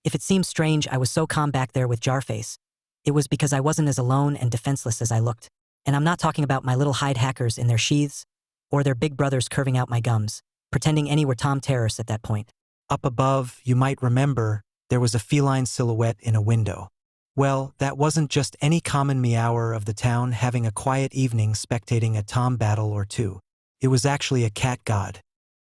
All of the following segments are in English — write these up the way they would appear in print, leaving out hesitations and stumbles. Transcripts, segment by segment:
If it seems strange I was so calm back there with Jarface, it was because I wasn't as alone and defenseless as I looked. And I'm not talking about my little hide hackers in their sheaths, or their big brothers curving out my gums, pretending any were Tom terrorists at that point. Up above, you might remember, there was a feline silhouette in a window. Well, that wasn't just any common meower of the town having a quiet evening spectating a Tom battle or two. It was actually a cat god.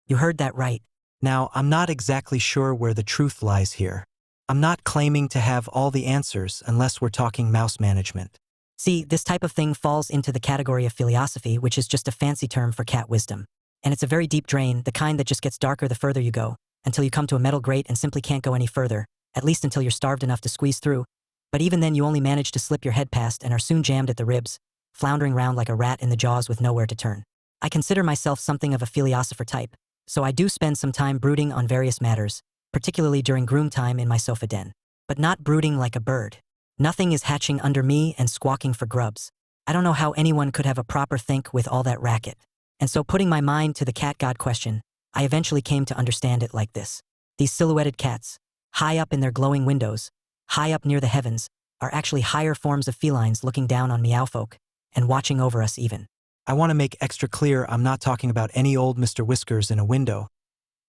You heard that right. Now, I'm not exactly sure where the truth lies here. I'm not claiming to have all the answers unless we're talking mouse management. See, this type of thing falls into the category of philosophy, which is just a fancy term for cat wisdom. And it's a very deep drain, the kind that just gets darker the further you go, until you come to a metal grate and simply can't go any further, at least until you're starved enough to squeeze through. But even then you only manage to slip your head past and are soon jammed at the ribs, floundering round like a rat in the jaws with nowhere to turn. I consider myself something of a philosopher type, so I do spend some time brooding on various matters, particularly during groom time in my sofa den. But not brooding like a bird. Nothing is hatching under me and squawking for grubs. I don't know how anyone could have a proper think with all that racket. And so putting my mind to the cat god question, I eventually came to understand it like this. These silhouetted cats, high up in their glowing windows, high up near the heavens, are actually higher forms of felines looking down on meowfolk and watching over us even. I want to make extra clear I'm not talking about any old Mr. Whiskers in a window,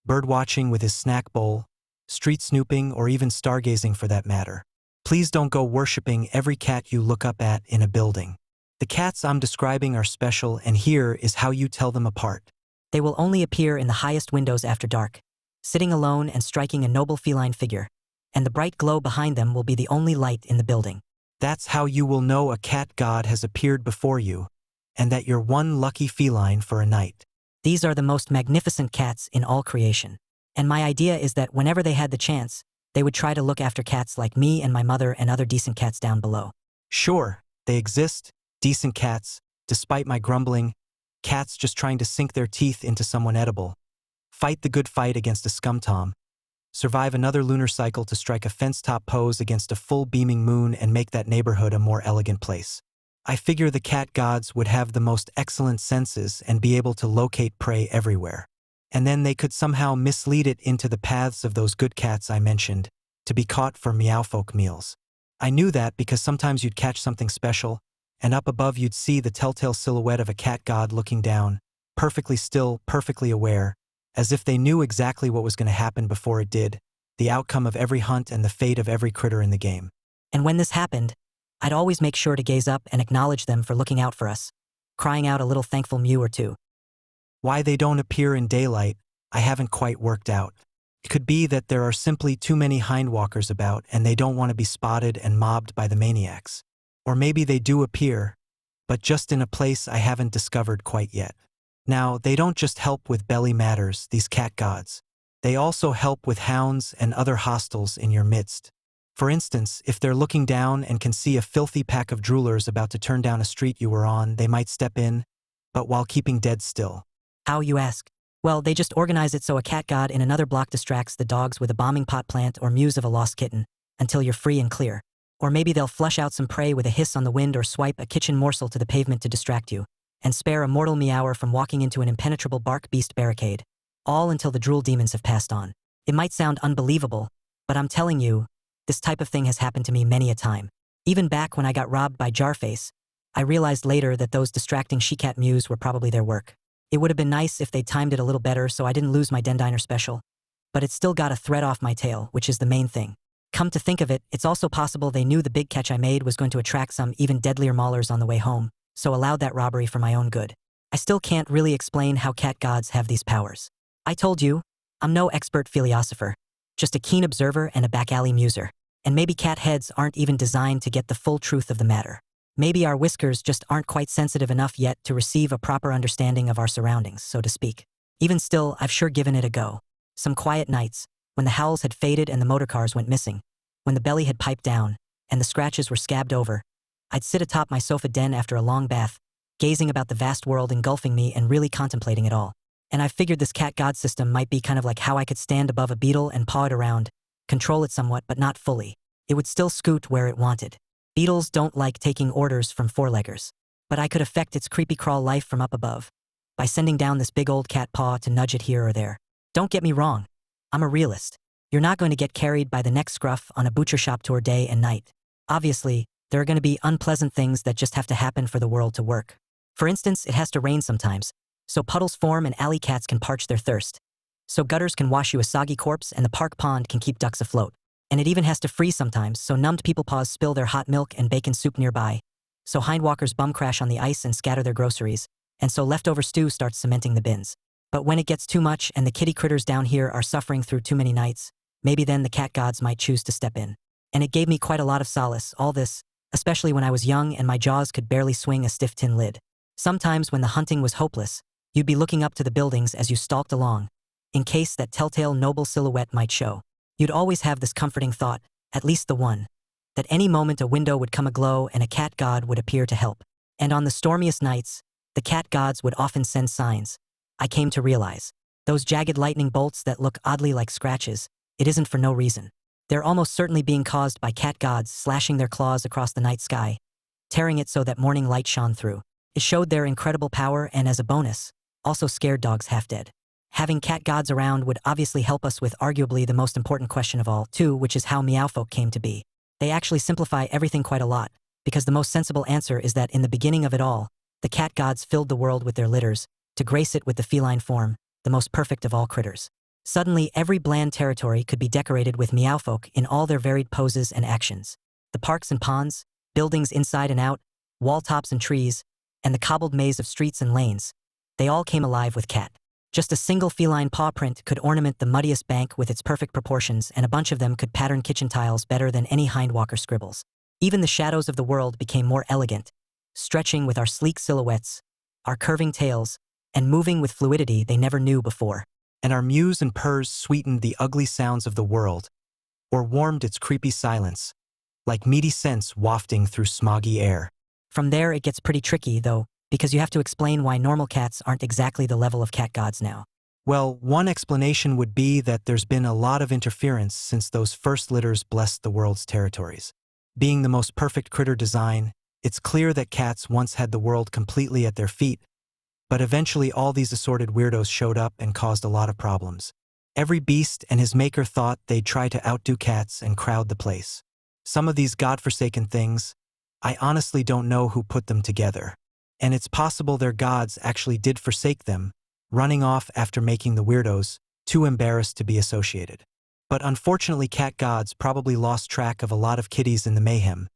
bird watching with his snack bowl, street snooping, or even stargazing for that matter. Please don't go worshipping every cat you look up at in a building. The cats I'm describing are special, and here is how you tell them apart. They will only appear in the highest windows after dark, sitting alone and striking a noble feline figure, and the bright glow behind them will be the only light in the building. That's how you will know a cat god has appeared before you, and that you're one lucky feline for a night. These are the most magnificent cats in all creation. And my idea is that whenever they had the chance, they would try to look after cats like me and my mother and other decent cats down below. Sure, they exist, decent cats, despite my grumbling, cats just trying to sink their teeth into someone edible, fight the good fight against a scum-tom, survive another lunar cycle to strike a fence-top pose against a full beaming moon and make that neighborhood a more elegant place. I figure the cat gods would have the most excellent senses and be able to locate prey everywhere. And then they could somehow mislead it into the paths of those good cats I mentioned, to be caught for meowfolk meals. I knew that because sometimes you'd catch something special, and up above you'd see the telltale silhouette of a cat god looking down, perfectly still, perfectly aware, as if they knew exactly what was going to happen before it did, the outcome of every hunt and the fate of every critter in the game. And when this happened, I'd always make sure to gaze up and acknowledge them for looking out for us, crying out a little thankful mew or two. Why they don't appear in daylight, I haven't quite worked out. It could be that there are simply too many hindwalkers about and they don't want to be spotted and mobbed by the maniacs. Or maybe they do appear, but just in a place I haven't discovered quite yet. Now, they don't just help with belly matters, these cat gods. They also help with hounds and other hostiles in your midst. For instance, if they're looking down and can see a filthy pack of droolers about to turn down a street you were on, they might step in, but while keeping dead still. How, you ask? Well, they just organize it so a cat god in another block distracts the dogs with a bombing pot plant or mews of a lost kitten, until you're free and clear. Or maybe they'll flush out some prey with a hiss on the wind or swipe a kitchen morsel to the pavement to distract you, and spare a mortal meower from walking into an impenetrable bark beast barricade, all until the drool demons have passed on. It might sound unbelievable, but I'm telling you, this type of thing has happened to me many a time. Even back when I got robbed by Jarface, I realized later that those distracting she-cat mews were probably their work. It would have been nice if they timed it a little better so I didn't lose my den diner special, but it still got a thread off my tail, which is the main thing. Come to think of it, it's also possible they knew the big catch I made was going to attract some even deadlier maulers on the way home, so allowed that robbery for my own good. I still can't really explain how cat gods have these powers. I told you, I'm no expert philosopher, just a keen observer and a back-alley muser. And maybe cat heads aren't even designed to get the full truth of the matter. Maybe our whiskers just aren't quite sensitive enough yet to receive a proper understanding of our surroundings, so to speak. Even still, I've sure given it a go. Some quiet nights, when the howls had faded and the motorcars went missing, when the belly had piped down, and the scratches were scabbed over, I'd sit atop my sofa den after a long bath, gazing about the vast world engulfing me and really contemplating it all. And I figured this cat god system might be kind of like how I could stand above a beetle and paw it around, control it somewhat but not fully. It would still scoot where it wanted. Beetles don't like taking orders from four-leggers, but I could affect its creepy crawl life from up above by sending down this big old cat paw to nudge it here or there. Don't get me wrong, I'm a realist. You're not going to get carried by the next scruff on a butcher shop tour day and night. Obviously, there are going to be unpleasant things that just have to happen for the world to work. For instance, it has to rain sometimes, so puddles form and alley cats can parch their thirst. So gutters can wash you a soggy corpse and the park pond can keep ducks afloat. And it even has to freeze sometimes, so numbed people paws spill their hot milk and bacon soup nearby. So hindwalkers bum crash on the ice and scatter their groceries, and so leftover stew starts cementing the bins. But when it gets too much and the kitty critters down here are suffering through too many nights, maybe then the cat gods might choose to step in. And it gave me quite a lot of solace, all this, especially when I was young and my jaws could barely swing a stiff tin lid. Sometimes when the hunting was hopeless, you'd be looking up to the buildings as you stalked along, in case that telltale noble silhouette might show. You'd always have this comforting thought, at least the one, that any moment a window would come aglow and a cat god would appear to help. And on the stormiest nights, the cat gods would often send signs. I came to realize, those jagged lightning bolts that look oddly like scratches, it isn't for no reason. They're almost certainly being caused by cat gods slashing their claws across the night sky, tearing it so that morning light shone through. It showed their incredible power and, as a bonus, also scared dogs half dead. Having cat gods around would obviously help us with arguably the most important question of all, too, which is how meowfolk came to be. They actually simplify everything quite a lot, because the most sensible answer is that in the beginning of it all, the cat gods filled the world with their litters, to grace it with the feline form, the most perfect of all critters. Suddenly, every bland territory could be decorated with meowfolk in all their varied poses and actions. The parks and ponds, buildings inside and out, wall tops and trees, and the cobbled maze of streets and lanes, they all came alive with cat. Just a single feline paw print could ornament the muddiest bank with its perfect proportions, and a bunch of them could pattern kitchen tiles better than any hindwalker scribbles. Even the shadows of the world became more elegant, stretching with our sleek silhouettes, our curving tails, and moving with fluidity they never knew before. And our mews and purrs sweetened the ugly sounds of the world, or warmed its creepy silence, like meaty scents wafting through smoggy air. From there it gets pretty tricky, though, because you have to explain why normal cats aren't exactly the level of cat gods now. Well, one explanation would be that there's been a lot of interference since those first litters blessed the world's territories. Being the most perfect critter design, it's clear that cats once had the world completely at their feet, but eventually all these assorted weirdos showed up and caused a lot of problems. Every beast and his maker thought they'd try to outdo cats and crowd the place. Some of these godforsaken things, I honestly don't know who put them together. And it's possible their gods actually did forsake them, running off after making the weirdos too embarrassed to be associated. But unfortunately, cat gods probably lost track of a lot of kitties in the mayhem,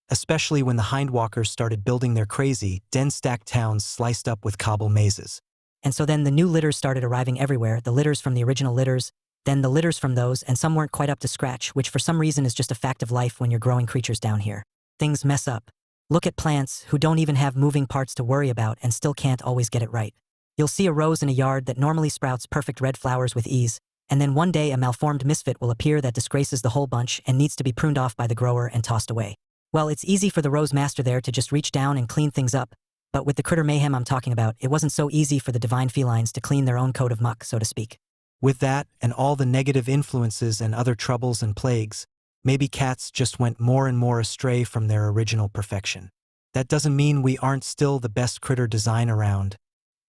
especially when the hindwalkers started building their crazy, den-stacked towns sliced up with cobble mazes. And so then the new litters started arriving everywhere, the litters from the original litters, then the litters from those, and some weren't quite up to scratch, which for some reason is just a fact of life when you're growing creatures down here. Things mess up. Look at plants who don't even have moving parts to worry about and still can't always get it right. You'll see a rose in a yard that normally sprouts perfect red flowers with ease, and then one day a malformed misfit will appear that disgraces the whole bunch and needs to be pruned off by the grower and tossed away. Well, it's easy for the rose master there to just reach down and clean things up, but with the critter mayhem I'm talking about, it wasn't so easy for the divine felines to clean their own coat of muck, so to speak. With that, and all the negative influences and other troubles and plagues, maybe cats just went more and more astray from their original perfection. That doesn't mean we aren't still the best critter design around,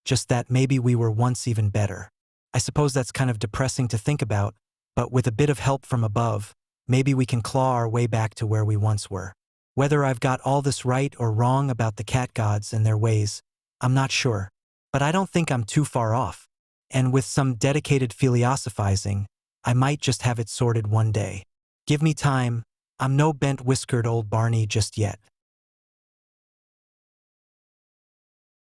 just that maybe we were once even better. I suppose that's kind of depressing to think about, but with a bit of help from above, maybe we can claw our way back to where we once were. Whether I've got all this right or wrong about the cat gods and their ways, I'm not sure, but I don't think I'm too far off. And with some dedicated philosophizing, I might just have it sorted one day. Give me time, I'm no bent-whiskered old Barney just yet.